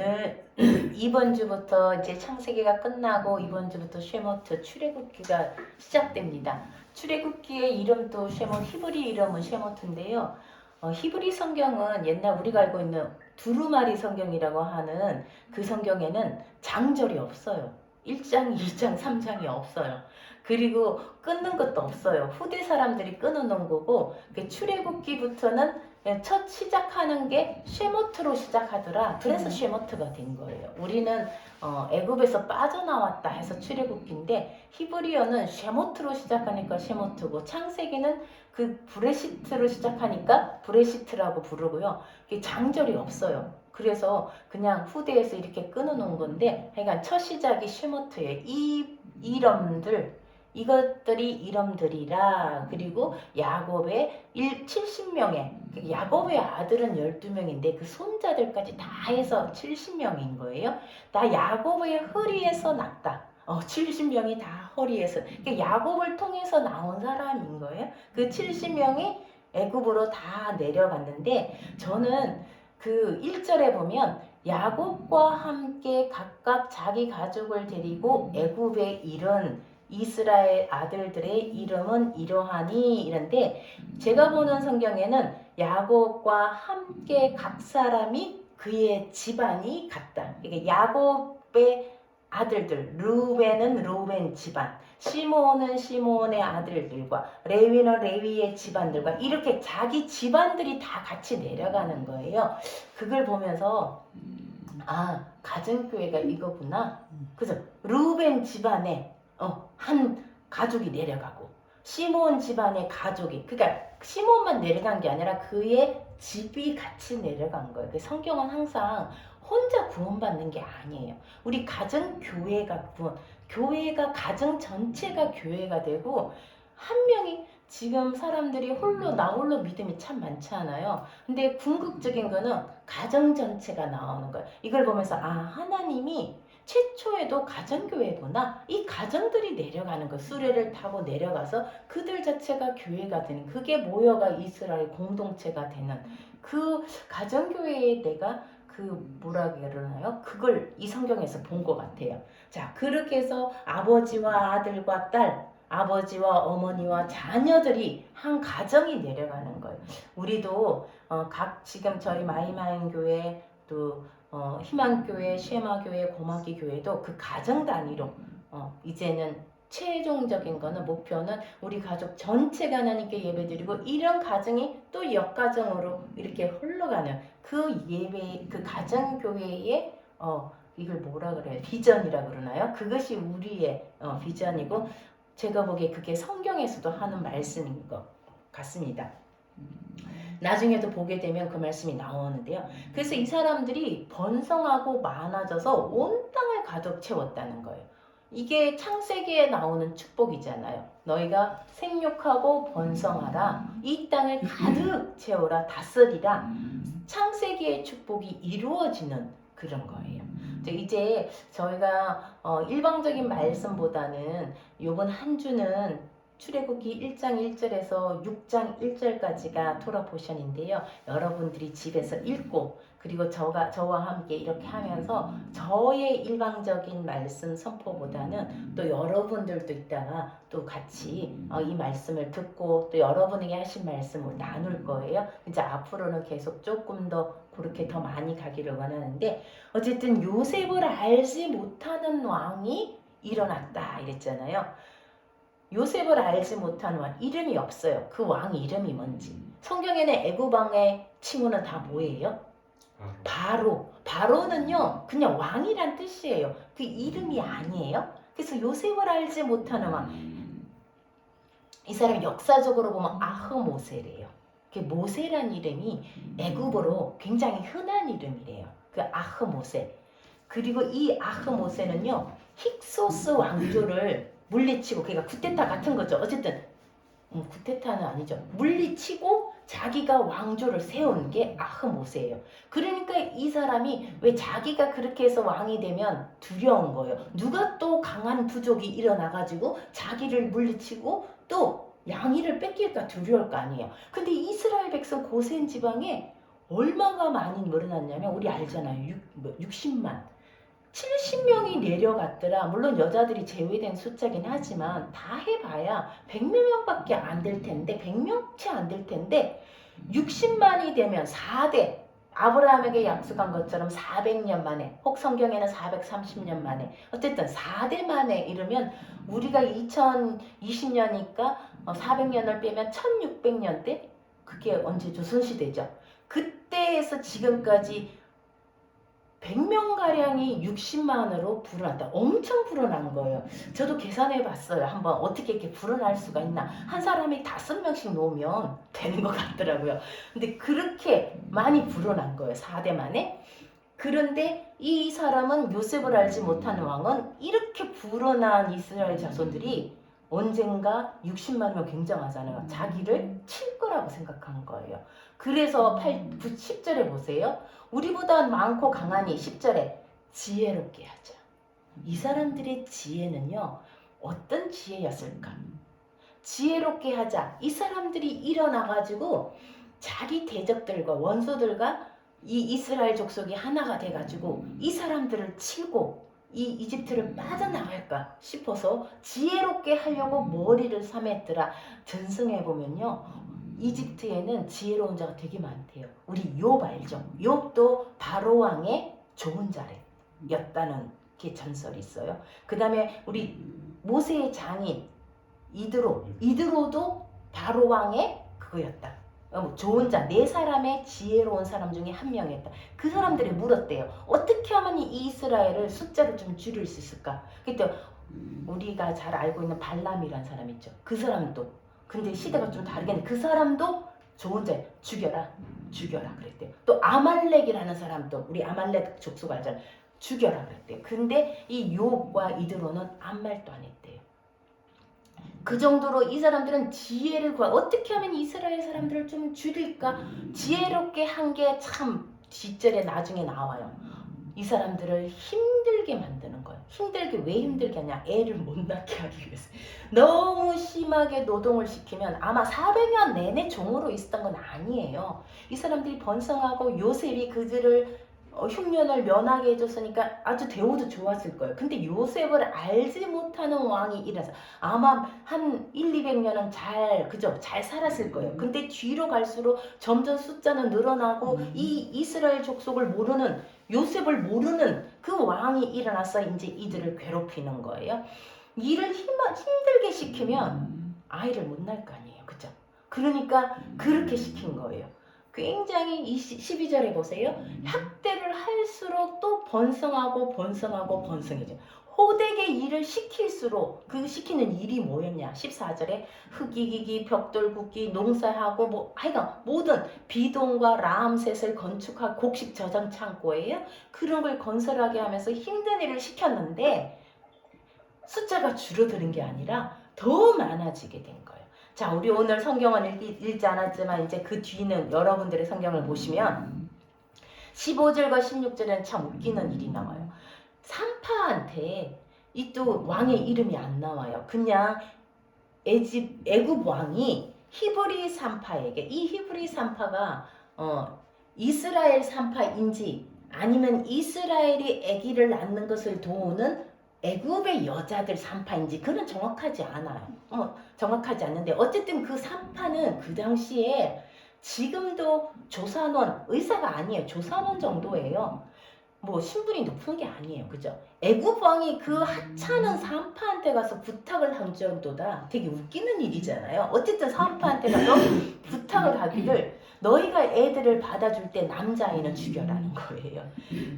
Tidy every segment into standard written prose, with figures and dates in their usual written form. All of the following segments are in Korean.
오늘 이번 주부터 이제 창세기가 끝나고 이번 주부터 쉐모트 출애굽기가 시작됩니다. 출애굽기의 이름도 쉐모, 히브리 이름은 쉐모트인데요. 히브리 성경은 옛날 우리가 알고 있는 두루마리 성경이라고 하는 그 성경에는 장절이 없어요. 1장, 2장, 3장이 없어요. 그리고 끊는 것도 없어요. 후대 사람들이 끊어놓은 거고, 출애굽기부터는 첫 시작하는 게 쉐모트로 시작하더라. 그래서 쉐모트가 된 거예요. 우리는 애굽에서 빠져나왔다 해서 출애굽기인데, 히브리어는 쉐모트로 시작하니까 쉐모트고, 창세기는 그 브레시트로 시작하니까 브레시트라고 부르고요. 장절이 없어요. 그래서 그냥 후대에서 이렇게 끊어놓은 건데, 하여간 첫 시작이 쉐모트예요. 이 이름들, 이것들이 이름들이라. 그리고 야곱의 70명의 야곱의 아들은 12명인데 그 손자들까지 다 해서 70명인 거예요. 다 야곱의 허리에서 났다. 70명이 다 허리에서. 그러니까 야곱을 통해서 나온 사람인 거예요. 그 70명이 애굽으로 다 내려갔는데, 저는 그 1절에 보면 야곱과 함께 각각 자기 가족을 데리고 애굽에 이른 이스라엘 아들들의 이름은 이러하니, 이런데 제가 보는 성경에는 야곱과 함께 각 사람이 그의 집안이 같다. 이게 야곱의 아들들, 루벤은 루벤 집안, 시몬은 시몬의 아들들과 레위는 레위의 집안들과 이렇게 자기 집안들이 다 같이 내려가는 거예요. 그걸 보면서 가정교회가 이거구나. 그래서 루벤 집안에 한 가족이 내려가고, 시몬 집안의 가족이, 그러니까 시몬만 내려간 게 아니라 그의 집이 같이 내려간 거예요. 성경은 항상 혼자 구원받는 게 아니에요. 우리 가정 교회가 교회가 가정 전체가 교회가 되고, 한 명이, 지금 사람들이 나 홀로 믿음이 참 많잖아요. 근데 궁극적인 거는 가정 전체가 나오는 거예요. 이걸 보면서 하나님이 최초에도 가정교회구나. 이 가정들이 내려가는 거, 수레를 타고 내려가서 그들 자체가 교회가 되는, 그게 모여가 이스라엘 공동체가 되는 그 가정교회에 내가 뭐라 그러나요? 그걸 이 성경에서 본 것 같아요. 자, 그렇게 해서 아버지와 아들과 딸, 아버지와 어머니와 자녀들이 한 가정이 내려가는 거예요. 우리도 지금 저희 마이마인 교회, 또 희망교회, 쉐마교회, 고마기 교회도 그 가정 단위로 이제는 최종적인 거는, 목표는 우리 가족 전체가 하나님께 예배드리고, 이런 가정이 또 역가정으로 이렇게 흘러가는 그 예배, 그 가정교회의 이걸 뭐라 그래요? 비전이라 그러나요? 그것이 우리의 비전이고, 제가 보기에 그게 성경에서도 하는 말씀인 것 같습니다. 나중에도 보게 되면 그 말씀이 나오는데요. 그래서 이 사람들이 번성하고 많아져서 온 땅을 가득 채웠다는 거예요. 이게 창세기에 나오는 축복이잖아요. 너희가 생육하고 번성하라. 이 땅을 가득 채워라. 다스리라. 창세기의 축복이 이루어지는 그런 거예요. 이제 저희가 일방적인 말씀보다는 요번 한 주는 출애굽기 1장 1절에서 6장 1절까지가 토라 포션인데요. 여러분들이 집에서 읽고, 그리고 저와 함께 이렇게 하면서 저의 일방적인 말씀 선포보다는 또 여러분들도 있다가 또 같이 이 말씀을 듣고 또 여러분에게 하신 말씀을 나눌 거예요. 이제 앞으로는 계속 조금 더 그렇게 더 많이 가기를 원하는데, 어쨌든 요셉을 알지 못하는 왕이 일어났다 이랬잖아요. 요셉을 알지 못하는 왕, 이름이 없어요. 그 왕 이름이 뭔지. 성경에는 애굽 왕의 칭호는 다 뭐예요? 바로. 바로는요 그냥 왕이란 뜻이에요. 그 이름이 아니에요. 그래서 요셉을 알지 못하는 왕, 이 사람이 역사적으로 보면 아흐모세래요. 그 모세란 이름이 애굽어로 굉장히 흔한 이름이래요. 그 아흐모세. 그리고 이 아흐모세는요 힉소스 왕조를 물리치고, 그러니까 쿠데타 같은 거죠. 어쨌든 쿠데타는 아니죠. 물리치고 자기가 왕조를 세운 게 아흐모세예요. 그러니까 이 사람이 왜 자기가 그렇게 해서 왕이 되면 두려운 거예요. 누가 또 강한 부족이 일어나가지고 자기를 물리치고 또 양위를 뺏길까 두려울 거 아니에요. 근데 이스라엘 백성 고센 지방에 얼마가 많이 늘어났냐면 우리 알잖아요. 60만 70명이 내려갔더라. 물론 여자들이 제외된 숫자긴 하지만 다 해봐야 100몇 명밖에 안 될 텐데 100명치 안 될 텐데 60만이 되면 4대 아브라함에게 약속한 것처럼 400년 만에 혹 성경에는 430년 만에 어쨌든 4대 만에 이르면 우리가 2020년이니까 400년을 빼면 1600년 대 그게 언제 조선시대죠. 그때에서 지금까지 100명가량이 60만으로 불어났다. 엄청 불어난 거예요. 저도 계산해 봤어요. 한번 어떻게 이렇게 불어날 수가 있나. 한 사람이 5명씩 놓으면 되는 것 같더라고요. 근데 그렇게 많이 불어난 거예요. 4대 만에. 그런데 이 사람은 요셉을 알지 못하는 왕은 이렇게 불어난 이스라엘 자손들이 언젠가 60만이면 굉장하잖아요. 자기를 칠 거라고 생각한 거예요. 그래서 10절에 보세요. 우리보다 많고 강하니 10절에 지혜롭게 하자. 이 사람들의 지혜는요. 어떤 지혜였을까? 지혜롭게 하자. 이 사람들이 일어나가지고 자기 대적들과 원수들과 이 이스라엘 족속이 하나가 돼가지고 이 사람들을 치고 이 이집트를 빠져나갈까 싶어서 지혜롭게 하려고 머리를 삼했더라. 전승해 보면요. 이집트에는 지혜로운 자가 되게 많대요. 우리 욥 알죠? 욥도 바로 왕의 좋은 자였다는 게 전설이 있어요. 그 다음에 우리 모세의 장인 이드로도 바로 왕의 그거였다. 좋은 자, 네 사람의 지혜로운 사람 중에 한 명이었다. 그 사람들이 물었대요. 어떻게 하면 이 이스라엘을 숫자를 좀 줄일 수 있을까? 그때 우리가 잘 알고 있는 발람이라는 사람 있죠. 그 사람도 근데 시대가 좀 다르겠네. 그 사람도 좋은 자 죽여라 그랬대요. 또 아말렉이라는 사람도 우리 아말렉 족속 알잖아요. 죽여라 그랬대요. 근데 이 욥과 이드로는 아무 말도 안 했대요. 그 정도로 이 사람들은 지혜를 구하 어떻게 하면 이스라엘 사람들을 좀 줄일까 지혜롭게 한 게 참 뒷절에 나중에 나와요. 이 사람들을 힘들게 만드는 거예요. 힘들게 왜 힘들게 하냐? 애를 못 낳게 하기 위해서. 너무 심하게 노동을 시키면 아마 400년 내내 종으로 있었던 건 아니에요. 이 사람들이 번성하고 요셉이 그들을 흉년을 면하게 해줬으니까 아주 대우도 좋았을 거예요. 근데 요셉을 알지 못하는 왕이 일어나서 아마 한 1, 200년은 잘 살았을 거예요. 근데 뒤로 갈수록 점점 숫자는 늘어나고 이 이스라엘 족속을 모르는 요셉을 모르는 그 왕이 일어나서 이제 이들을 괴롭히는 거예요. 일을 힘들게 시키면 아이를 못 낳을 거 아니에요. 그죠? 그러니까 그렇게 시킨 거예요. 굉장히 12절에 보세요. 학대를 할수록 또 번성해져. 호되게 일을 시킬수록 그 시키는 일이 뭐였냐? 14절에 흙이기기, 벽돌 굽기, 농사하고 하여간 모든 비동과 라암셋을 건축하고 곡식 저장 창고예요. 그런 걸 건설하게 하면서 힘든 일을 시켰는데 숫자가 줄어드는 게 아니라 더 많아지게 된 거예요. 자, 우리 오늘 성경은 읽지 않았지만 이제 그 뒤는 여러분들의 성경을 보시면 15절과 16절에는 참 웃기는 일이 나와요. 산파한테 이 또 왕의 이름이 안 나와요. 그냥 애굽 왕이 히브리 산파에게 이 히브리 산파가 이스라엘 산파인지 아니면 이스라엘이 아기를 낳는 것을 도우는 애굽의 여자들 산파인지 그는 정확하지 않아요. 정확하지 않는데 어쨌든 그 산파는 그 당시에 지금도 조산원 의사가 아니에요. 조산원 정도예요. 뭐 신분이 높은 게 아니에요. 그죠? 애굽 왕이 그 하찮은 산파한테 가서 부탁을 한 정도다. 되게 웃기는 일이잖아요. 어쨌든 산파한테 가서 부탁을 하기를 너희가 애들을 받아줄 때 남자아이는 죽여라는 거예요.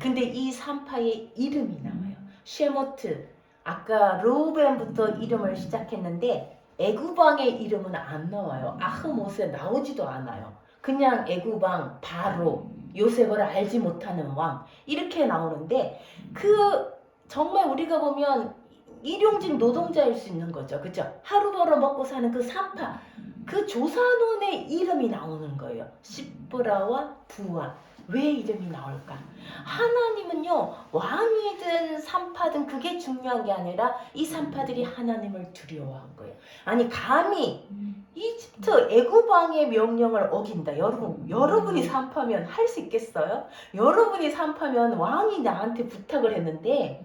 근데 이 산파의 이름이 나와요. 쉐모트. 아까 르우벤부터 이름을 시작했는데 애굽 왕의 이름은 안 나와요. 아흐못에 나오지도 않아요. 그냥 애굽 왕 바로 요셉을 알지 못하는 왕 이렇게 나오는데 그 정말 우리가 보면 일용직 노동자일 수 있는 거죠. 그죠? 하루 벌어 먹고 사는 그 산파 그 조산원의 이름이 나오는 거예요. 시브라와 부와 왜 이름이 나올까? 하나님은요, 왕이든 산파든 그게 중요한 게 아니라 이 산파들이 하나님을 두려워한 거예요. 아니, 감히 이집트 애굽 왕의 명령을 어긴다. 여러분이 산파면 할 수 있겠어요? 여러분이 산파면 왕이 나한테 부탁을 했는데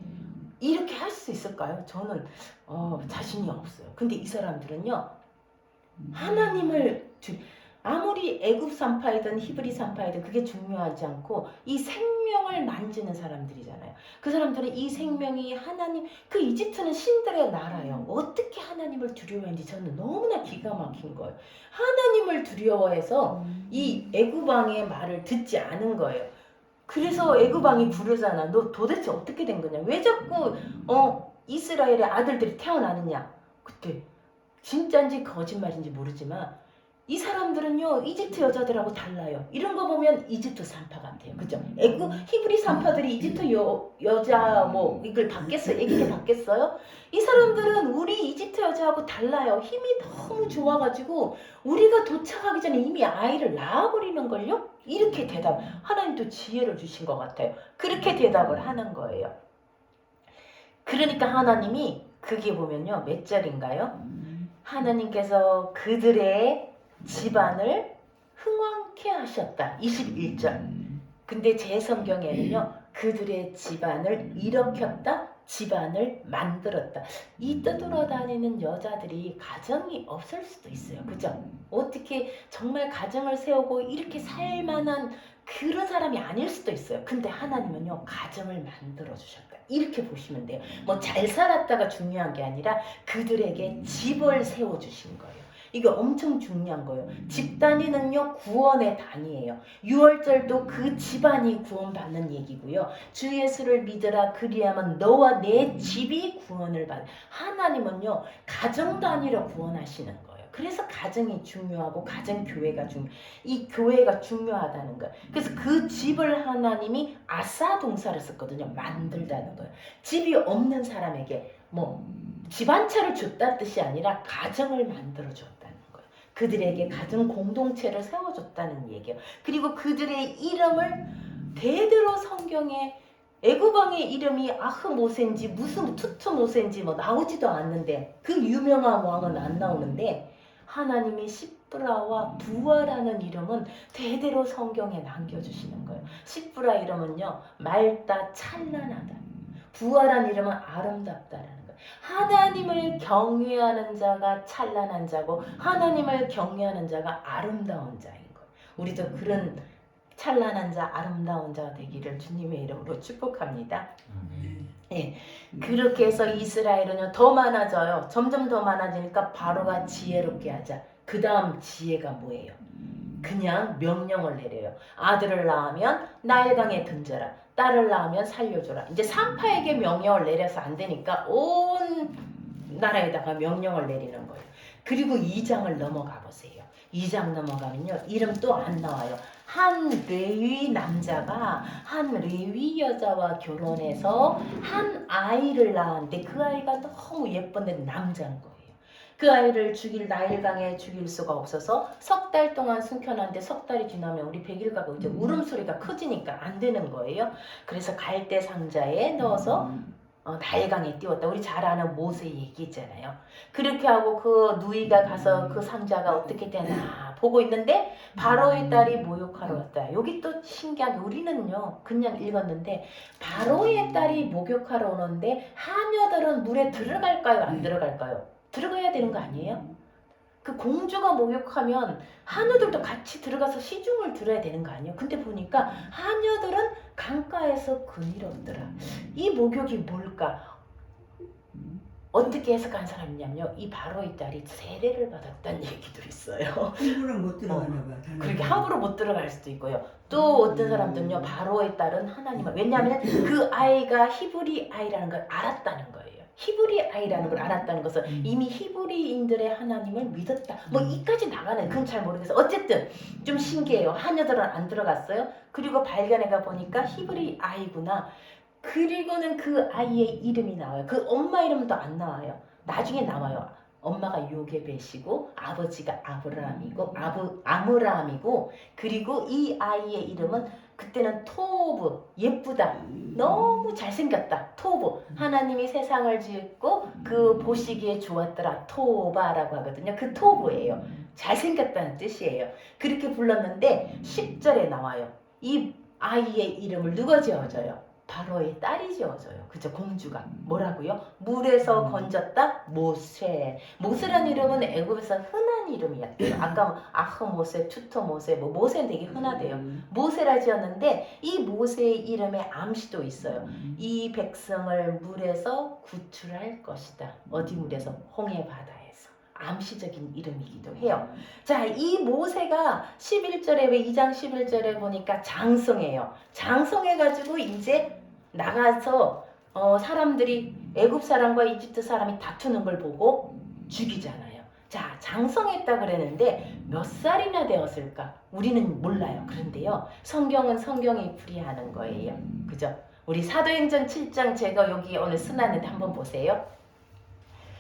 이렇게 할 수 있을까요? 저는 자신이 없어요. 근데 이 사람들은요, 하나님을 아무리 애굽 산파이든 히브리 산파이든 그게 중요하지 않고 이 생명을 만지는 사람들이잖아요. 그 사람들은 이 생명이 하나님, 그 이집트는 신들의 나라예요. 어떻게 하나님을 두려워했는지 저는 너무나 기가 막힌 거예요. 하나님을 두려워해서 이 애굽 왕의 말을 듣지 않은 거예요. 그래서 애굽 왕이 부르잖아. 너 도대체 어떻게 된 거냐? 왜 자꾸 이스라엘의 아들들이 태어나느냐? 그때 진짜인지 거짓말인지 모르지만 이 사람들은요, 이집트 여자들하고 달라요. 이런 거 보면 이집트 산파 같아요. 그죠? 히브리 산파들이 이집트 여자 뭐 이걸 받겠어요? 애기를 받겠어요? 이 사람들은 우리 이집트 여자하고 달라요. 힘이 너무 좋아가지고 우리가 도착하기 전에 이미 아이를 낳아버리는걸요? 이렇게 하나님도 지혜를 주신 것 같아요. 그렇게 대답을 하는 거예요. 그러니까 하나님이 그게 보면요, 몇 절인가요? 하나님께서 그들의 집안을 흥왕케 하셨다. 21절. 근데 제 성경에는요, 그들의 집안을 일으켰다, 집안을 만들었다. 이 떠돌아다니는 여자들이 가정이 없을 수도 있어요. 그죠? 어떻게 정말 가정을 세우고 이렇게 살 만한 그런 사람이 아닐 수도 있어요. 근데 하나님은요, 가정을 만들어 주셨다. 이렇게 보시면 돼요. 뭐 잘 살았다가 중요한 게 아니라 그들에게 집을 세워 주신 거예요. 이게 엄청 중요한 거예요. 집단위는요, 구원의 단위예요. 6월절도 그 집안이 구원받는 얘기고요. 주 예수를 믿으라 그리하면 너와 내 집이 구원을 받아. 하나님은요, 가정 단위로 구원하시는 거예요. 그래서 가정이 중요하고 가정교회가 이 교회가 중요하다는 거예요. 그래서 그 집을 하나님이 아사 동사를 썼거든요. 만들다는 거예요. 집이 없는 사람에게 집 한 채를 줬다는 뜻이 아니라 가정을 만들어줬다는 거예요. 그들에게 가정 공동체를 세워줬다는 얘기예요. 그리고 그들의 이름을 대대로 성경에 애굽 왕의 이름이 아흐모세인지 무슨 투투모세인지 나오지도 않는데 그 유명한 왕은 안 나오는데 하나님이 시브라와 부아라는 이름은 대대로 성경에 남겨주시는 거예요. 시브라 이름은요, 맑다, 찬란하다. 부아라는 이름은 아름답다라는 거예요. 하나님을 경외하는 자가 찬란한 자고 하나님을 경외하는 자가 아름다운 자인 거예요. 우리도 그런 찬란한 자, 아름다운 자 되기를 주님의 이름으로 축복합니다. 예, 그렇게 해서 이스라엘은요, 더 많아져요. 점점 더 많아지니까 바로가 지혜롭게 하자. 그 다음 지혜가 뭐예요? 그냥 명령을 내려요. 아들을 낳으면 나일강에 던져라. 딸을 낳으면 살려줘라. 이제 산파에게 명령을 내려서 안 되니까 온 나라에다가 명령을 내리는 거예요. 그리고 2장을 넘어가 보세요. 2장 넘어가면요, 이름 또 안 나와요. 한 레위 남자가 한 레위 여자와 결혼해서 한 아이를 낳았는데 그 아이가 너무 예쁜데 남자인 거예요. 그 아이를 나일강에 죽일 수가 없어서 석 달 동안 숨겨놨는데 석 달이 지나면 우리 백일가가 이제 울음소리가 커지니까 안 되는 거예요. 그래서 갈대 상자에 넣어서 나일강에 띄웠다. 우리 잘 아는 모세 얘기 있잖아요. 그렇게 하고 그 누이가 가서 그 상자가 어떻게 되나 보고 있는데 바로의 딸이 모욕하러 왔다. 여기 또 신기하게 우리는요, 그냥 읽었는데 바로의 딸이 목욕하러 오는데 하녀들은 물에 들어갈까요? 안 들어갈까요? 들어가야 되는 거 아니에요? 그 공주가 목욕하면 하녀들도 같이 들어가서 시중을 들어야 되는 거 아니에요? 근데 보니까 하녀들은 강가에서 그늘었더라. 이 목욕이 뭘까? 어떻게 해석한 사람이 있냐면요, 이 바로의 딸이 세례를 받았다는 얘기도 있어요. 함부로 못 들어가나 봐. 그렇게 함부로 못 들어갈 수도 있고요. 또 어떤 사람들은요, 바로의 딸은 하나님을, 왜냐하면 그 아이가 히브리 아이라는 걸 알았다는 거예요. 히브리 아이라는 걸 알았다는 것은 이미 히브리인들의 하나님을 믿었다. 이까지 나가는, 그건 잘 모르겠어요. 어쨌든 좀 신기해요. 하녀들은 안 들어갔어요. 그리고 발견해가 보니까 히브리 아이구나. 그리고는 그 아이의 이름이 나와요. 그 엄마 이름도 안 나와요. 나중에 나와요. 엄마가 요게벳이고 아버지가 아므람이고 그리고 이 아이의 이름은 그때는 토브 예쁘다. 너무 잘생겼다. 토브. 하나님이 세상을 짓고 그 보시기에 좋았더라. 토바라고 하거든요. 그 토브예요. 잘생겼다는 뜻이에요. 그렇게 불렀는데 10절에 나와요. 이 아이의 이름을 누가 지어줘요? 바로의 딸이 지어줘요. 그죠? 공주가. 뭐라고요? 물에서 건졌다? 모세. 모세란 이름은 애굽에서 흔한 이름이었대요. 아까 뭐 아흐 모세, 투토 모세, 뭐 모세는 되게 흔하대요. 모세라 지었는데 이 모세의 이름에 암시도 있어요. 이 백성을 물에서 구출할 것이다. 어디 물에서? 홍해 바다에서. 암시적인 이름이기도 해요. 자, 이 모세가 11절에 왜 2장 11절에 보니까 장성해요. 장성해가지고 이제 나가서 사람들이 애굽 사람과 이집트 사람이 다투는 걸 보고 죽이잖아요. 자, 장성했다 그랬는데 몇 살이나 되었을까? 우리는 몰라요. 그런데요, 성경은 성경이 풀이하는 거예요. 그죠? 우리 사도행전 7장 제가 여기 오늘 써놨는데 한번 보세요.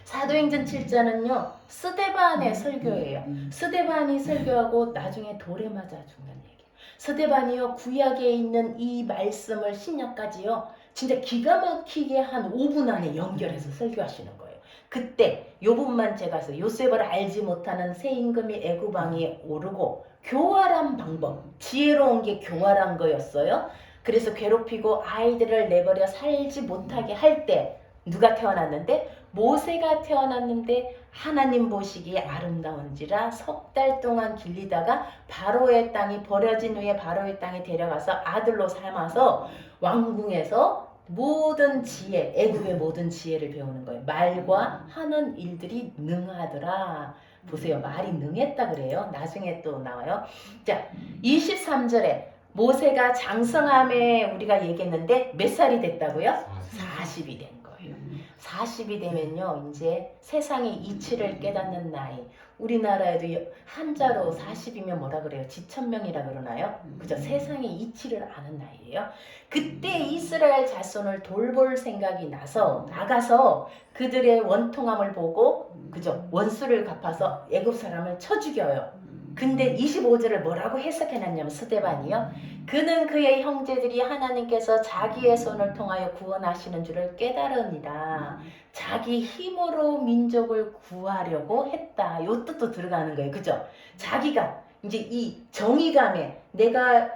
사도행전 7장은요 스데반의 설교예요. 스데반이 설교하고 나중에 돌에 맞아 죽는 얘기. 스데반이요 구약에 있는 이 말씀을 신약까지요 진짜 기가 막히게 한 5분 안에 연결해서 설교하시는 거예요. 그때 요 부분만 제가 해서 요셉을 알지 못하는 새 임금이 애굽 왕위에 오르고 교활한 방법, 지혜로운 게 교활한 거였어요. 그래서 괴롭히고 아이들을 내버려 살지 못하게 할 때 누가 태어났는데? 모세가 태어났는데 하나님 보시기에 아름다운지라 석 달 동안 길리다가 바로의 땅이 버려진 후에 바로의 땅에 데려가서 아들로 삼아서 왕궁에서 모든 지혜, 애굽의 모든 지혜를 배우는 거예요. 말과 하는 일들이 능하더라. 보세요. 말이 능했다 그래요. 나중에 또 나와요. 자, 23절에 모세가 장성함에 우리가 얘기했는데 몇 살이 됐다고요? 40이 된 거예요. 40이 되면요 이제 세상의 이치를 깨닫는 나이. 우리나라에도 한자로 40이면 뭐라 그래요? 지천명이라 그러나요? 그죠? 세상의 이치를 아는 나이예요. 그때 이스라엘 자손을 돌볼 생각이 나서 나가서 그들의 원통함을 보고 그죠? 원수를 갚아서 애굽 사람을 쳐 죽여요. 근데 25절을 뭐라고 해석해놨냐면 스데반이요. 그는 그의 형제들이 하나님께서 자기의 손을 통하여 구원하시는 줄을 깨달으니라. 자기 힘으로 민족을 구하려고 했다. 요 뜻도 들어가는 거예요. 그죠? 자기가 이제 이 정의감에 내가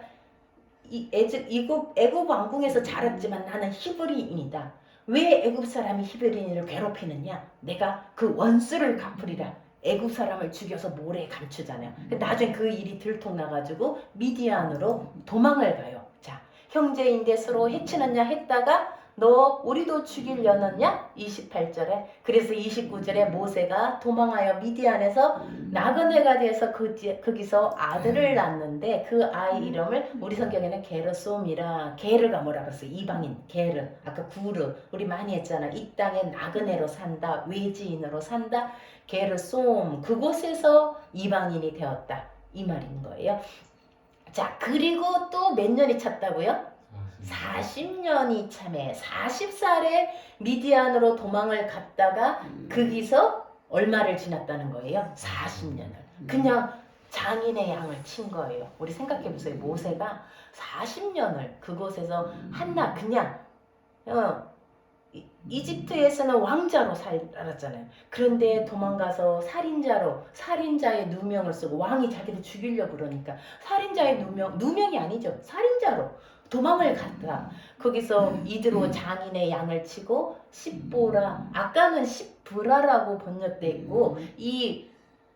애굽 왕궁에서 자랐지만 나는 히브리인이다. 왜 애굽 사람이 히브리인을 괴롭히느냐? 내가 그 원수를 갚으리라. 애굽 사람을 죽여서 모래에 감추잖아요. 나중에 그 일이 들통나가지고 미디안으로 도망을 가요. 자, 형제인데 서로 해치느냐 했다가 너 우리도 죽이려느냐? 28절에. 그래서 29절에 모세가 도망하여 미디안에서 나그네가 돼서 거기서 아들을 낳는데 그 아이 이름을 우리 성경에는 게르솜이라. 게르가 뭐라 그랬어요? 이방인 게르. 아까 구르 우리 많이 했잖아. 이 땅에 나그네로 산다. 외지인으로 산다. 게르솜. 그곳에서 이방인이 되었다. 이 말인 거예요. 자, 그리고 또 몇 년이 찼다고요? 40년이 참에 40살에 미디안으로 도망을 갔다가 거기서 얼마를 지났다는 거예요? 40년을. 그냥 장인의 양을 친 거예요. 우리 생각해보세요. 모세가 40년을 그곳에서 한나 그냥 이집트에서는 왕자로 살았잖아요. 그런데 도망가서 살인자의 누명을 쓰고 왕이 자기를 죽이려고 그러니까 살인자의 누명이 아니죠. 살인자로 도망을 갔다. 거기서 이드로 장인의 양을 치고 십보라, 아까는 십브라라고 번역돼 있고 이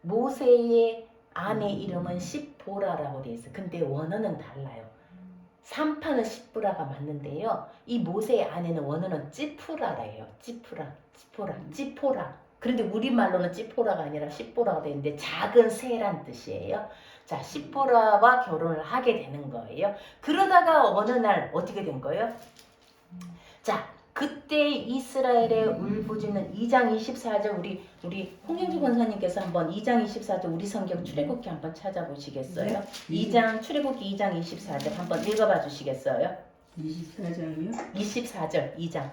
모세의 아내 이름은 십보라라고 돼 있어요. 근데 원어는 달라요. 3판은 십브라가 맞는데요. 이 모세의 아내는 원어는 찌푸라래요. 찌포라. 그런데 우리말로는 찌포라가 아니라 십보라가 되는데 작은 새란 뜻이에요. 자, 십보라와 결혼을 하게 되는 거예요. 그러다가 어느 날 어떻게 된 거예요? 자, 그때 이스라엘의 울부짖는 2장 24절 우리 홍영주 권사님께서 한번 2장 24절 우리 성경 출애굽기 한번 찾아보시겠어요? 2장 출애굽기 2장 24절 한번 읽어봐 주시겠어요? 24장이요? 24절 2장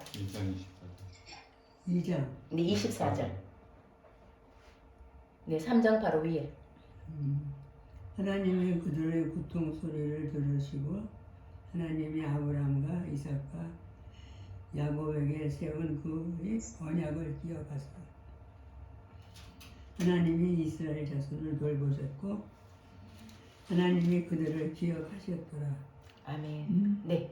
2장. 네, 24절. 네, 3장 바로 위에. 하나님이 그들의 고통 소리를 들으시고 하나님이 아브라함과 이삭과 야곱에게 세운 그 언약을 기억하사 하나님이 이스라엘 자손을 돌보셨고 하나님이 그들을 기억하셨더라. 아멘. 네.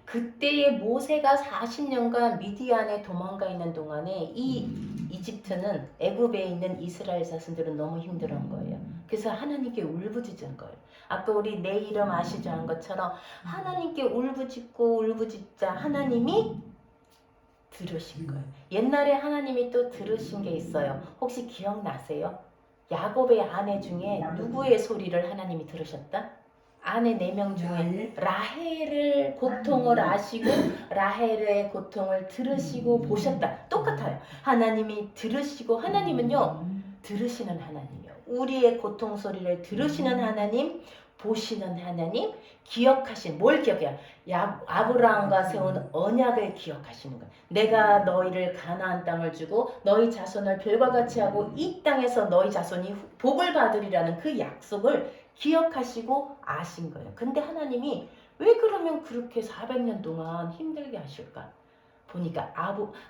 그때의 모세가 40년간 미디안에 도망가 있는 동안에 이 이집트는 애굽에 있는 이스라엘 자손들은 너무 힘들어한 거예요. 그래서 하나님께 울부짖은 거예요. 아까 우리 내 이름 아시죠 한 것처럼 하나님께 울부짖고 울부짖자 하나님이 들으신 거예요. 옛날에 하나님이 또 들으신 게 있어요. 혹시 기억나세요? 야곱의 아내 중에 누구의 소리를 하나님이 들으셨다? 아내 4명 중에 라헬을 고통을 아시고 라헬의 고통을 들으시고 보셨다. 똑같아요. 하나님이 들으시고 하나님은요 들으시는 하나님이요. 우리의 고통 소리를 들으시는 하나님, 보시는 하나님, 기억하신 뭘 기억해요? 아브라함과 세운 언약을 기억하시는 거예요. 내가 너희를 가나안 땅을 주고 너희 자손을 별과 같이 하고 이 땅에서 너희 자손이 복을 받으리라는 그 약속을 기억하시고 아신 거예요. 근데 하나님이 왜 그러면 그렇게 400년 동안 힘들게 하실까? 보니까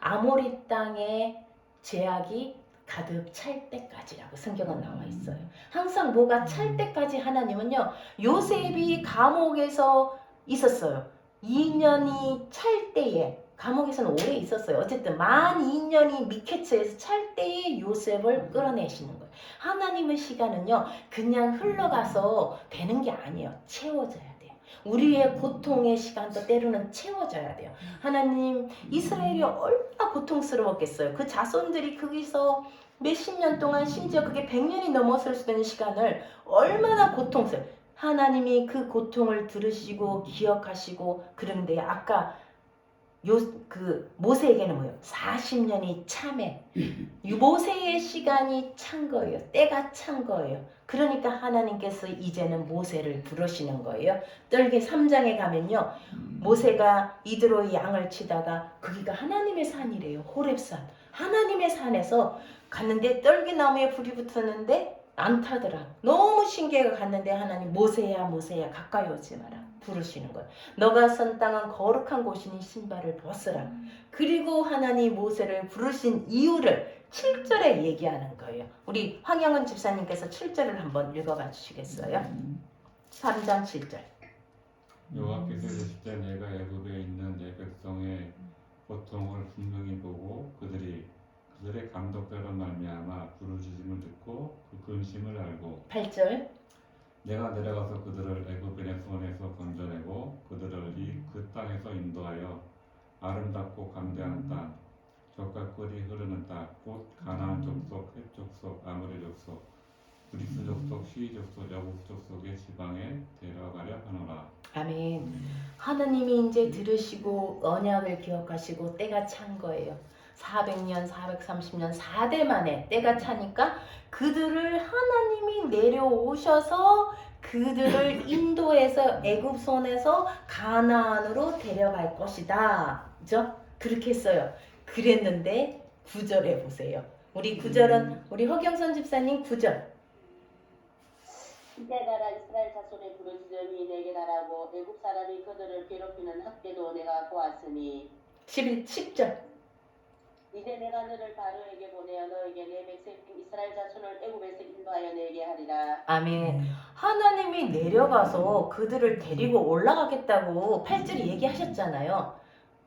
아모리 땅에 죄악이 가득 찰 때까지라고 성경은 나와 있어요. 항상 뭐가 찰 때까지 하나님은요. 요셉이 감옥에서 있었어요. 2년이 찰 때에 감옥에서는 오래 있었어요. 어쨌든 만 2년이 미케츠에서 찰 때에 요셉을 끌어내시는 거예요. 하나님의 시간은요. 그냥 흘러가서 되는 게 아니에요. 채워져야 돼요. 우리의 고통의 시간도 때로는 채워져야 돼요. 하나님 이스라엘이 얼마나 고통스러웠겠어요. 그 자손들이 거기서 몇십 년 동안 심지어 그게 100년이 넘었을 수 있는 시간을 얼마나 고통스러워요. 하나님이 그 고통을 들으시고 기억하시고 그런데 아까 모세에게는 뭐예요? 40년이 참해. 모세의 시간이 찬 거예요. 때가 찬 거예요. 그러니까 하나님께서 이제는 모세를 부르시는 거예요. 떨기 3장에 가면요. 모세가 이드로의 양을 치다가 거기가 하나님의 산이래요. 호렙산. 하나님의 산에서 갔는데 떨기나무에 불이 붙었는데 안 타더라. 너무 신기해가 갔는데 하나님 모세야 모세야 가까이 오지 마라. 부르시는 거예요. 너가 선 땅은 거룩한 곳이니 신발을 벗으라. 그리고 하나님 모세를 부르신 이유를 7절에 얘기하는 거예요. 우리 황영은 집사님께서 7절을 한번 읽어봐 주시겠어요? 3장 7절. 여호와께서 이르실 때 내가 애굽에 있는 내 백성의 고통을 분명히 보고 그들의 감독대로 말미암아 부르짖음을 듣고 그 근심을 알고 8절. 내가 내려가서 그들을 애굽인의 손에서 건져내고 그들을 그 땅에서 인도하여 아름답고 광대한 땅 젖과 꿀이 흐르는 땅 곧 가나안 족속, 헷 족속, 아모리 족속, 브리스 족속, 시위 족속, 여국 족속의 지방에 데려가려 하노라. 아멘. 하나님이 이제 들으시고 언약을 기억하시고 때가 찬 거예요. 400년, 430년, 4대 만에 때가 차니까 그들을 하나님이 내려오셔서 그들을 인도해서 애굽 손에서 가나안으로 데려갈 것이다. 그죠? 그렇게 했어요. 그랬는데 9절에 보세요. 우리 9절은 우리 허경선 집사님 9절. 이제 나라 이스라엘 자손의 부르짖음이 내게 나라고 애굽 사람이 그들을 괴롭히는 학대도 내가 보았으니 10절. 이제 내가 너를 바로에게 보내어 너에게 내 백성 이스라엘 자손을 애굽에서 인도하여 내게 하리라. 아멘. 하나님이 내려가서 그들을 데리고 올라가겠다고 8절에 얘기하셨잖아요.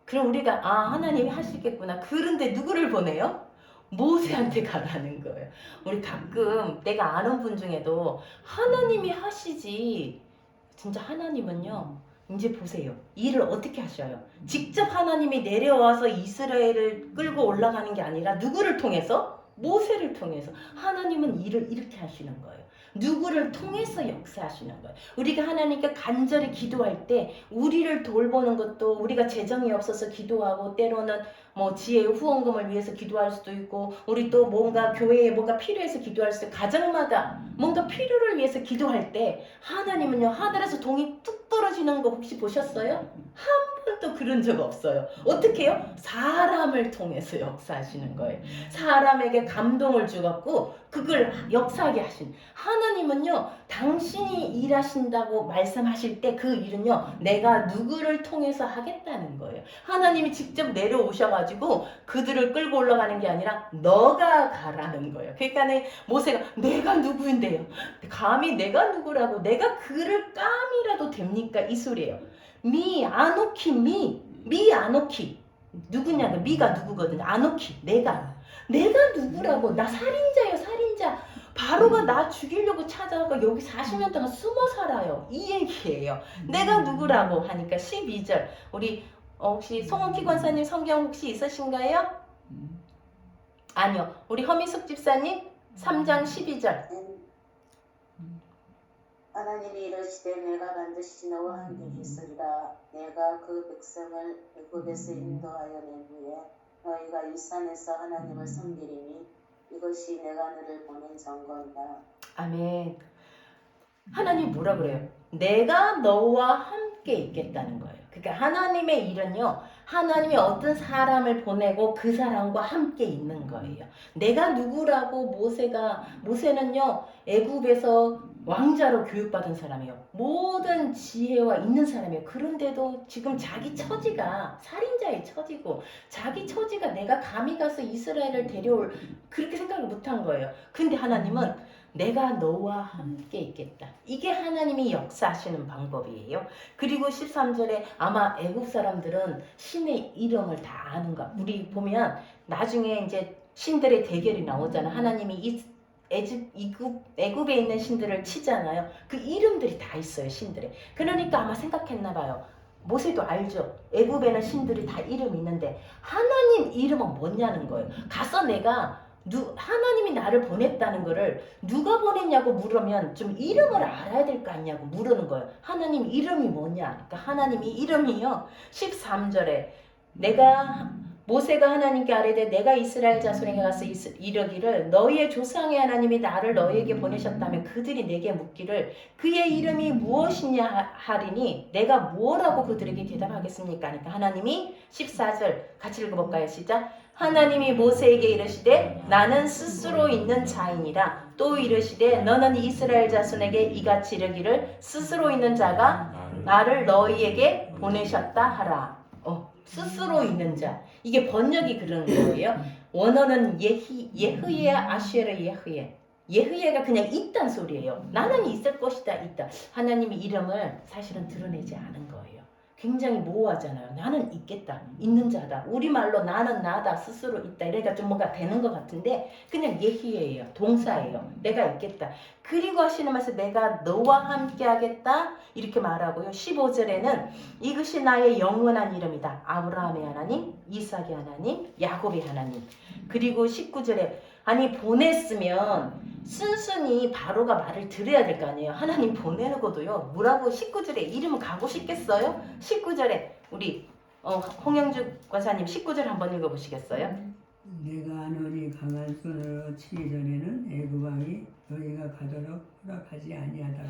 그럼 우리가 하나님이 하시겠구나. 그런데 누구를 보내요? 모세한테 가라는 거예요. 우리 가끔 내가 아는 분 중에도 하나님이 하시지. 진짜 하나님은요. 이제 보세요. 일을 어떻게 하셔요? 직접 하나님이 내려와서 이스라엘을 끌고 올라가는 게 아니라 누구를 통해서? 모세를 통해서. 하나님은 일을 이렇게 하시는 거예요. 누구를 통해서 역사하시는 거예요. 우리가 하나님께 간절히 기도할 때 우리를 돌보는 것도 우리가 재정이 없어서 기도하고 때로는 뭐 지혜의 후원금을 위해서 기도할 수도 있고 우리 또 뭔가 교회에 뭔가 필요해서 기도할 수도 있고 가정마다 뭔가 필요를 위해서 기도할 때 하나님은요 하늘에서 동이 뚝 떨어지는 거 혹시 보셨어요? 한 번도 그런 적 없어요. 어떻게 해요? 사람을 통해서 역사하시는 거예요. 사람에게 감동을 주갖고 그걸 역사하게 하신 하나님은요, 당신이 일하신다고 말씀하실 때 그 일은요, 내가 누구를 통해서 하겠다는 거예요. 하나님이 직접 내려오셔가지고 그들을 끌고 올라가는 게 아니라 너가 가라는 거예요. 그러니까 모세가 내가 누구인데요? 감히 내가 누구라고 내가 그를 감이라도 됩니까? 이 소리예요. 미 아노키 미 아노키 누구냐? 미가 누구거든요. 아노키 내가 누구라고? 나 살인자예요. 살인자. 바로가 나 죽이려고 찾아가 여기 40년 동안 숨어 살아요. 이 얘기예요. 내가 누구라고 하니까 12절 우리 혹시 송은기 권사님 성경 혹시 있으신가요? 아니요. 우리 허미숙 집사님 3장 12절 하나님이 이르시되 내가 반드시 너와 함께 있으리라. 내가 그 백성을 애굽에서 인도하여 낸 후에 너희가 이 산에서 하나님을 섬기리니 이것이 내가 너를 보낸 증거이다. 아멘. 하나님 뭐라 그래요? 내가 너와 함께 있겠다는 거예요. 그러니까 하나님의 일은요, 하나님이 어떤 사람을 보내고 그 사람과 함께 있는 거예요. 내가 누구라고 모세는요, 애굽에서 왕자로 교육받은 사람이에요. 모든 지혜와 있는 사람이에요. 그런데도 지금 자기 처지가 살인자의 처지고 자기 처지가 내가 감히 가서 이스라엘을 데려올 그렇게 생각을 못한 거예요. 근데 하나님은 내가 너와 함께 있겠다. 이게 하나님이 역사하시는 방법이에요. 그리고 13절에 아마 애굽 사람들은 신의 이름을 다 아는가. 우리 보면 나중에 이제 신들의 대결이 나오잖아. 하나님이 애굽에 있는 신들을 치잖아요. 그 이름들이 다 있어요. 신들의. 그러니까 아마 생각했나 봐요. 모세도 알죠. 애굽에는 신들이 다 이름이 있는데 하나님 이름은 뭐냐는 거예요. 가서 내가 하나님이 나를 보냈다는 거를 누가 보냈냐고 물으면 좀 이름을 알아야 될 거 아니냐고 물으는 거예요. 하나님 이름이 뭐냐? 그러니까 하나님이 이름이요. 13절에 모세가 하나님께 아뢰되 내가 이스라엘 자손에게 가서 이르기를 너희의 조상의 하나님이 나를 너희에게 보내셨다면 그들이 내게 묻기를 그의 이름이 무엇이냐 하리니 내가 뭐라고 그들에게 대답하겠습니까? 그러니까 하나님이 14절 같이 읽어볼까요? 시작. 하나님이 모세에게 이르시되 나는 스스로 있는 자이니라. 또 이르시되 너는 이스라엘 자손에게 이같이 이르기를 스스로 있는 자가 나를 너희에게 보내셨다 하라. 스스로 있는 자. 이게 번역이 그런 거예요. 원어는 예흐예 아쉐르 예흐예. 예흐예가 그냥 있단 소리예요. 나는 있을 것이다 있다. 하나님의 이름을 사실은 드러내지 않은 거예요. 굉장히 모호하잖아요. 나는 있겠다. 있는 자다. 우리말로 나는 나다. 스스로 있다. 이러니까 좀 뭔가 되는 것 같은데 그냥 예히예요. 동사예요. 내가 있겠다. 그리고 하시는 말씀 내가 너와 함께 하겠다. 이렇게 말하고요. 15절에는 이것이 나의 영원한 이름이다. 아브라함의 하나님, 이삭의 하나님, 야곱의 하나님. 그리고 19절에 아니 보냈으면 순순히 바로가 말을 들어야 될 거 아니에요. 하나님 보내는 것도요. 뭐라고 19절에 이름은 가고 싶겠어요? 19절에 우리 홍영주 권사님 19절 한번 읽어보시겠어요? 내가 너희 강한 손으로 치기 전에는 애굽 왕이 너희가 가도록 허락하지 아니하다가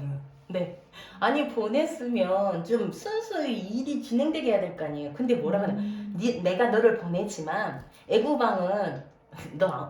네. 아니 보냈으면 좀 순수히 일이 진행되게 해야 될 거 아니에요. 근데 뭐라 하나? 내가 너를 보냈지만 애굽 왕은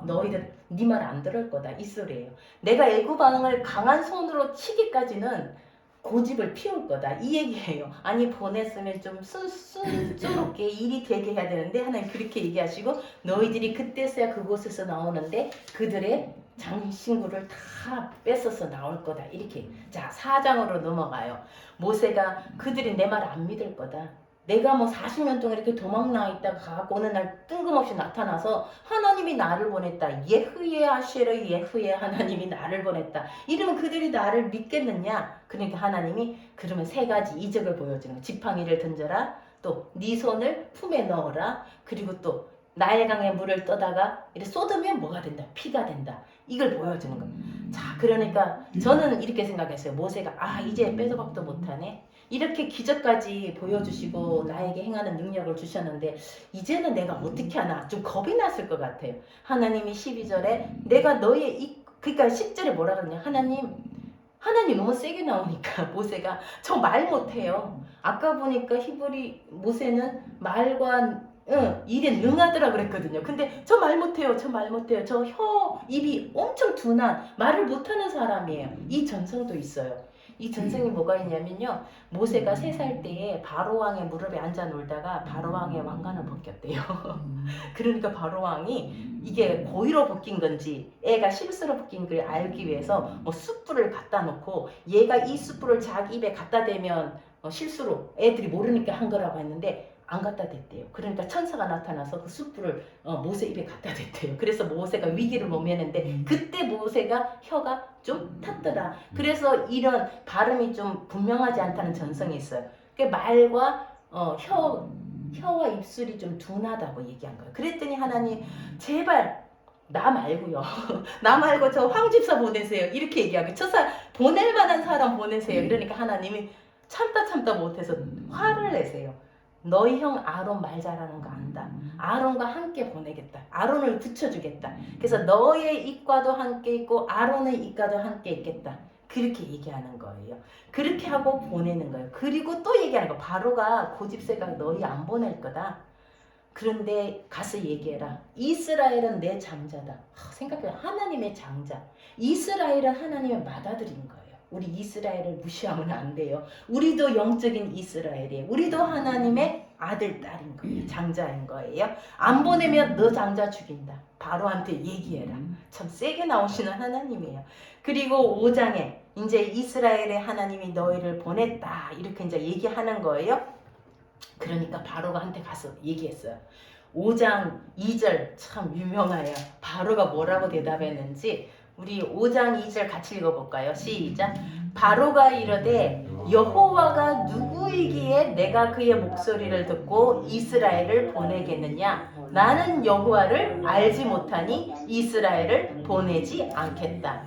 너희들 네 말 안 들을 거다 이 소리예요. 내가 애굽 왕을 강한 손으로 치기까지는 고집을 피울 거다 이 얘기예요. 아니 보냈으면 좀 순조롭게 일이 되게 해야 되는데 하나님 그렇게 얘기하시고 너희들이 그때서야 그곳에서 나오는데 그들의 장신구를 다 뺏어서 나올 거다 이렇게. 자 4장으로 넘어가요. 모세가 그들이 내 말 안 믿을 거다. 내가 40년 동안 이렇게 도망 나와 있다가 가고 어느 날 뜬금없이 나타나서 하나님이 나를 보냈다. 예흐예 아쉐르 예흐예 하나님이 나를 보냈다. 이러면 그들이 나를 믿겠느냐? 그러니까 하나님이 그러면 3가지 이적을 보여주는 거예요. 지팡이를 던져라. 또 네 손을 품에 넣어라. 그리고 또 나일강에 물을 떠다가 이렇게 쏟으면 뭐가 된다? 피가 된다. 이걸 보여주는 거예요. 자, 그러니까 저는 이렇게 생각했어요. 모세가 이제 빼도 박도 못하네. 이렇게 기적까지 보여주시고 나에게 행하는 능력을 주셨는데 이제는 내가 어떻게 하나 좀 겁이 났을 것 같아요. 하나님이 12절에 내가 그러니까 10절에 뭐라 그러냐. 하나님 너무 세게 나오니까 모세가 저 말 못해요. 아까 보니까 히브리 모세는 말과 일에 능하더라 그랬거든요. 근데 저 말 못해요. 저 말 못해요. 저 입이 엄청 둔한 말을 못하는 사람이에요. 이 전성도 있어요. 이 전성이 뭐가 있냐면요. 모세가 3살 때에 바로왕의 무릎에 앉아 놀다가 바로왕의 왕관을 벗겼대요. 그러니까 바로왕이 이게 고의로 벗긴 건지 애가 실수로 벗긴 걸 알기 위해서 뭐 숯불을 갖다 놓고 얘가 이 숯불을 자기 입에 갖다 대면 실수로 애들이 모르니까 한 거라고 했는데 안 갖다 댔대요. 그러니까 천사가 나타나서 그 숯불을 모세 입에 갖다 댔대요. 그래서 모세가 위기를 모면했는데 그때 모세가 혀가 좀 탔더라. 그래서 이런 발음이 좀 분명하지 않다는 전성이 있어요. 그 말과 혀와 입술이 좀 둔하다고 얘기한 거예요. 그랬더니 하나님 제발 나 말고요. 나 말고 저 황집사 보내세요. 이렇게 얘기하고 저사 보낼 만한 사람 보내세요. 이러니까 하나님이 참다 못해서 화를 내세요. 너희 형 아론 말 잘하는 거 안다. 아론과 함께 보내겠다. 아론을 붙여주겠다. 그래서 너의 입과도 함께 있고 아론의 입과도 함께 있겠다. 그렇게 얘기하는 거예요. 그렇게 하고 보내는 거예요. 그리고 또 얘기하는 거. 바로가 고집세가 너희 안 보낼 거다. 그런데 가서 얘기해라. 이스라엘은 내 장자다. 생각해. 하나님의 장자. 이스라엘은 하나님의 맏아들인 거예요. 우리 이스라엘을 무시하면 안 돼요. 우리도 영적인 이스라엘이에요. 우리도 하나님의 아들, 딸인 거예요. 장자인 거예요. 안 보내면 너 장자 죽인다. 바로한테 얘기해라. 참 세게 나오시는 하나님이에요. 그리고 5장에 이제 이스라엘의 하나님이 너희를 보냈다. 이렇게 이제 얘기하는 거예요. 그러니까 바로가 한테 가서 얘기했어요. 5장 2절 참 유명해요. 바로가 뭐라고 대답했는지 우리 5장 2절 같이 읽어볼까요? 시작. 바로가 이르되 여호와가 누구이기에 내가 그의 목소리를 듣고 이스라엘을 보내겠느냐? 나는 여호와를 알지 못하니 이스라엘을 보내지 않겠다.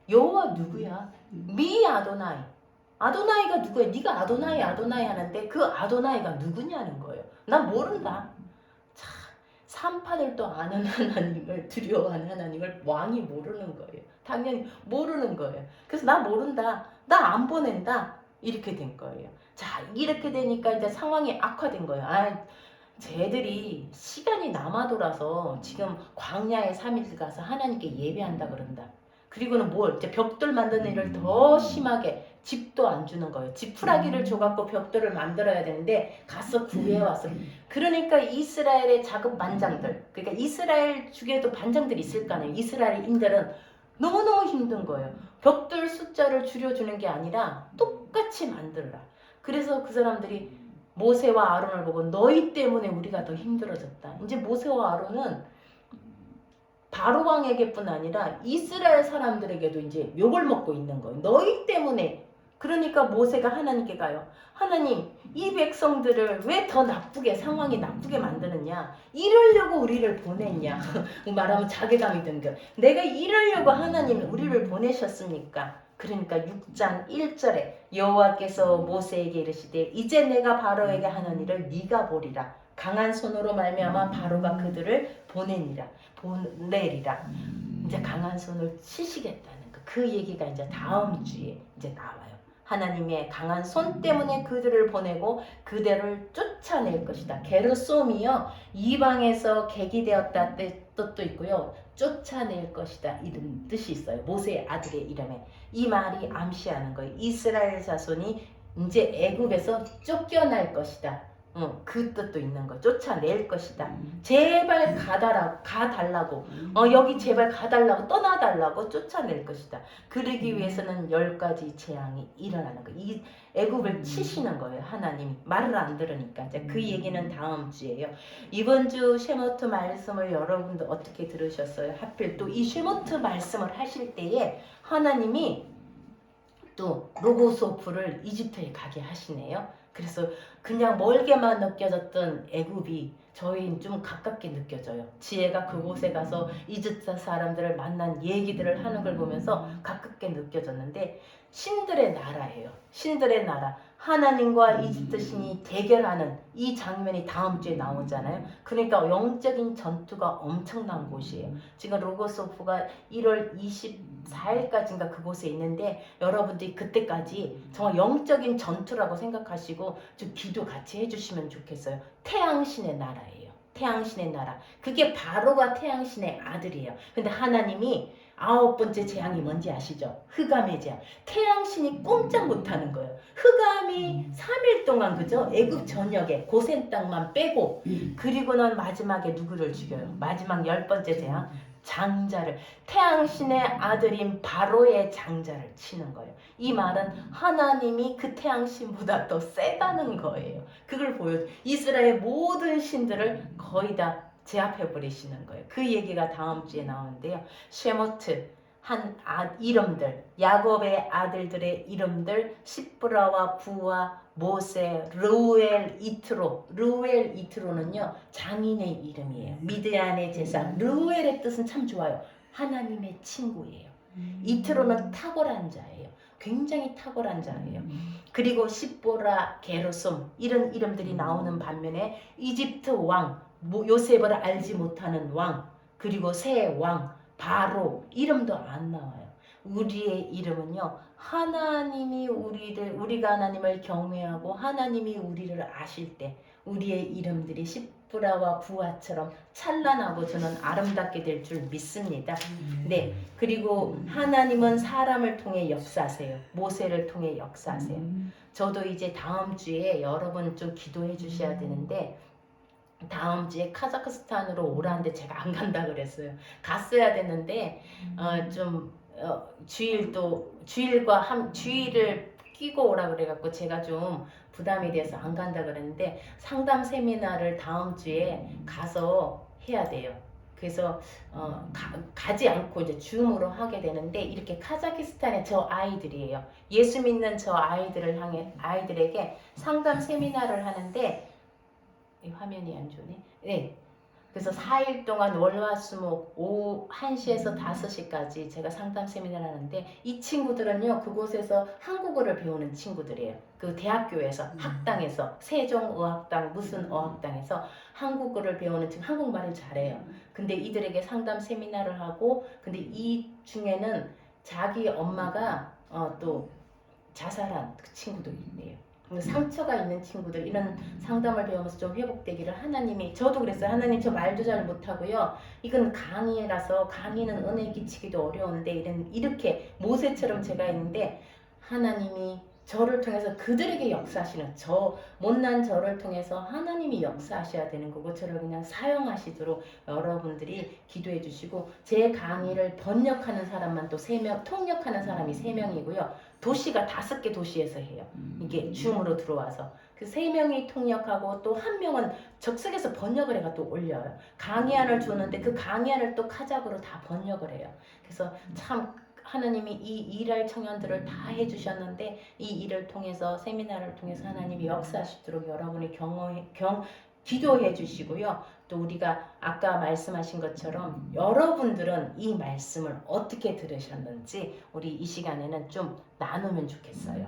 여호와 누구야? 미 아도나이. 아도나이가 누구야? 네가 아도나이 하는데 그 아도나이가 누구냐는 거예요. 난 모른다. 참 산파들도 아는 하나님을 두려워하는 하나님을 왕이 모르는 거예요. 당연히 모르는 거예요. 그래서 나 모른다. 나 안 보낸다. 이렇게 된 거예요. 자, 이렇게 되니까 이제 상황이 악화된 거예요. 쟤들이 시간이 남아돌아서 지금 광야에 3일 가서 하나님께 예배한다 그런다. 그리고는 이제 벽돌 만드는 일을 더 심하게 집도 안 주는 거예요. 지푸라기를 줘갖고 벽돌을 만들어야 되는데 가서 구해왔어. 그러니까 이스라엘의 작은 반장들, 그러니까 이스라엘 중에도 반장들이 있을 거 아니에요. 이스라엘인들은 너무너무 힘든 거예요. 벽돌 숫자를 줄여주는 게 아니라 똑같이 만들라. 그래서 그 사람들이 모세와 아론을 보고 너희 때문에 우리가 더 힘들어졌다. 이제 모세와 아론은 바로 왕에게뿐 아니라 이스라엘 사람들에게도 이제 욕을 먹고 있는 거예요. 너희 때문에. 그러니까 모세가 하나님께 가요. 하나님, 이 백성들을 왜 더 나쁘게 상황이 나쁘게 만드느냐? 이러려고 우리를 보냈냐? 말하면 자괴감이 든 거. 내가 이러려고 하나님 우리를 보내셨습니까? 그러니까 6장 1절에 여호와께서 모세에게 이르시되 이제 내가 바로에게 하는 일을 네가 보리라. 강한 손으로 말미암아 바로가 그들을 보내리라. 이제 강한 손을 치시겠다는 거. 그 얘기가 이제 다음 주에 이제 나와요. 하나님의 강한 손 때문에 그들을 보내고 그들을 쫓아낼 것이다. 게르솜이요 이방에서 계기되었다 뜻도 있고요. 쫓아낼 것이다 이런 뜻이 있어요. 모세의 아들의 이름에. 이 말이 암시하는 거예요. 이스라엘 자손이 이제 애굽에서 쫓겨날 것이다. 그 뜻도 있는 거. 쫓아낼 것이다. 제발 가달라고. 여기 제발 가달라고, 떠나달라고 쫓아낼 것이다. 그러기 위해서는 10가지 재앙이 일어나는 거. 이 애굽을 치시는 거예요. 하나님이 말을 안 들으니까. 이제 그 얘기는 다음 주에요. 이번 주 쉐모트 말씀을 여러분들 어떻게 들으셨어요? 하필 또 이 쉐모트 말씀을 하실 때에 하나님이 또 로고소프를 이집트에 가게 하시네요. 그래서 그냥 멀게만 느껴졌던 애굽이 저희는 좀 가깝게 느껴져요. 지혜가 그곳에 가서 이집트 사람들을 만난 얘기들을 하는 걸 보면서 가깝게 느껴졌는데 신들의 나라예요. 신들의 나라. 하나님과 이집트 신이 대결하는 이 장면이 다음 주에 나오잖아요. 그러니까 영적인 전투가 엄청난 곳이에요. 지금 로고소프가 1월 24일까지인가 그곳에 있는데 여러분들이 그때까지 정말 영적인 전투라고 생각하시고 좀 기도 같이 해주시면 좋겠어요. 태양신의 나라예요. 태양신의 나라. 그게 바로가 태양신의 아들이에요. 근데 하나님이 9번째 재앙이 뭔지 아시죠? 흑암의 재앙. 태양신이 꼼짝 못하는 거예요. 흑암이 3일 동안 그죠? 애굽 전역에 고센 땅만 빼고 그리고는 마지막에 누구를 죽여요? 마지막 10번째 재앙. 장자를, 태양신의 아들인 바로의 장자를 치는 거예요. 이 말은 하나님이 그 태양신보다 더 세다는 거예요. 그걸 보여줘. 이스라엘 모든 신들을 거의 다 제압해 버리시는 거예요. 그 얘기가 다음 주에 나오는데요. 쉐모트 이름들, 야곱의 아들들의 이름들, 시브라와 부와 모세, 르우엘, 이트로. 르우엘, 이트로는요 장인의 이름이에요. 미드안의 제사. 르우엘의 뜻은 참 좋아요. 하나님의 친구예요. 이트로는 탁월한 자예요. 굉장히 탁월한 자예요. 그리고 시보라, 게르솜 이런 이름들이 나오는 반면에 이집트 왕, 요셉을 알지 못하는 왕, 그리고 새 왕, 바로 이름도 안 나와요. 우리의 이름은요, 하나님이 우리가 하나님을 경외하고 하나님이 우리를 아실 때 우리의 이름들이 시브라와 부하처럼 찬란하고 저는 아름답게 될 줄 믿습니다. 네, 그리고 하나님은 사람을 통해 역사하세요. 모세를 통해 역사하세요. 저도 이제 다음 주에 여러분 좀 기도해 주셔야 되는데 다음 주에 카자흐스탄으로 오라는데 제가 안 간다 그랬어요. 갔어야 되는데 주일을 끼고 오라 그래갖고 제가 좀 부담이 돼서 안 간다 그랬는데 상담 세미나를 다음 주에 가서 해야 돼요. 그래서 가지 않고 이제 줌으로 하게 되는데 이렇게 카자흐스탄의 저 아이들이에요. 예수 믿는 저 아이들에게 상담 세미나를 하는데 이 화면이 안 좋네. 네. 그래서 4일 동안 월화수목 오후 1시에서 5시까지 제가 상담 세미나를 하는데 이 친구들은요 그곳에서 한국어를 배우는 친구들이에요. 그 대학교에서 학당에서 세종어학당 무슨 어학당에서 한국어를 배우는 친구, 한국말을 잘해요. 근데 이들에게 상담 세미나를 하고 근데 이 중에는 자기 엄마가 또 자살한 그 친구도 있네요. 상처가 있는 친구들 이런 상담을 배우면서 좀 회복되기를 하나님이 저도 그랬어요. 하나님 저 말도 잘 못하고요. 이건 강의라서 강의는 은혜 끼치기도 어려운데 이렇게 모세처럼 제가 있는데 하나님이 저를 통해서 그들에게 역사하시는 저 못난 저를 통해서 하나님이 역사하셔야 되는 거고 저를 그냥 사용하시도록 여러분들이 기도해 주시고 제 강의를 번역하는 사람만 또 3명 통역하는 사람이 3명이고요. 도시가 5개 도시에서 해요. 이게 줌으로 들어와서 그 3명이 통역하고 또 1명은 적석에서 번역을 해가 또 올려요. 강의안을 주는데 그 강의안을 또 카자흐로 다 번역을 해요. 그래서 참 하나님이 이 일할 청년들을 다 해주셨는데 이 일을 통해서 세미나를 통해서 하나님이 역사하시도록 여러분이 기도해 주시고요. 또 우리가 아까 말씀하신 것처럼 여러분들은 이 말씀을 어떻게 들으셨는지 우리 이 시간에는 좀 나누면 좋겠어요.